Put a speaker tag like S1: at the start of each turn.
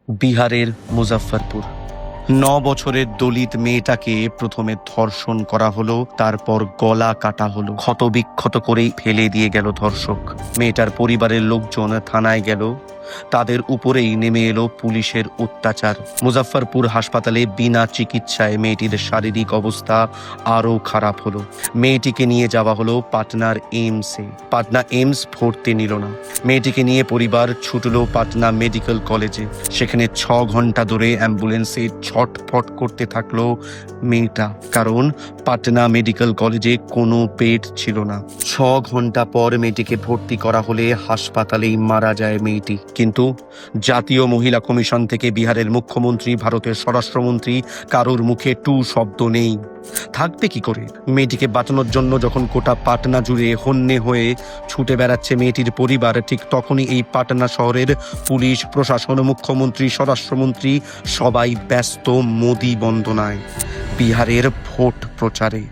S1: বিহারের মুজাফফরপুর 9 বছরের দলিত মেয়েটাকে প্রথমে ধর্ষণ করা হলো, তারপর গলা কাটা হলো, ক্ষতবিক্ষত করেই ফেলে দিয়ে গেল ধর্ষক। মেয়েটার পরিবারের লোকজন থানায় গেল, তাদের উপরেই নেমে এলো পুলিশের অত্যাচার। মুজাফফরপুর হাসপাতালে বিনা চিকিৎসায় মেয়েটির শারীরিক অবস্থা আরও খারাপ হলো। মেয়েটিকে নিয়ে যাওয়া হলো পাটনার এইমসে। পাটনা এইমস ভর্তি নিল না। মেয়েটিকে নিয়ে পরিবার ছুটলো পাটনা মেডিকেল কলেজে। সেখানে 6 ঘন্টা ধরে অ্যাম্বুলেন্সে ছটফট করতে থাকলো মেয়েটা, কারণ পাটনা মেডিকেল কলেজে কোনো বেড ছিল না। 6 ঘন্টা পর মেয়েটিকে ভর্তি করা হলে হাসপাতালেই মারা যায় মেয়েটি। কিন্তু জাতীয় মহিলা কমিশন থেকে বিহারের মুখ্যমন্ত্রী, ভারতের স্বরাষ্ট্রমন্ত্রী কারোর মুখে টু শব্দ নেই। থাকবে কি করে? মেয়েটিকে বাঁচানোর জন্য যখন গোটা পাটনা জুড়ে হন্যে হয়ে ছুটে বেড়াচ্ছে মেয়েটির পরিবার, ঠিক তখনই এই পাটনা শহরের পুলিশ প্রশাসন, মুখ্যমন্ত্রী, স্বরাষ্ট্রমন্ত্রী সবাই ব্যস্ত মোদি বন্দনায়, বিহারের ভোট প্রচারে।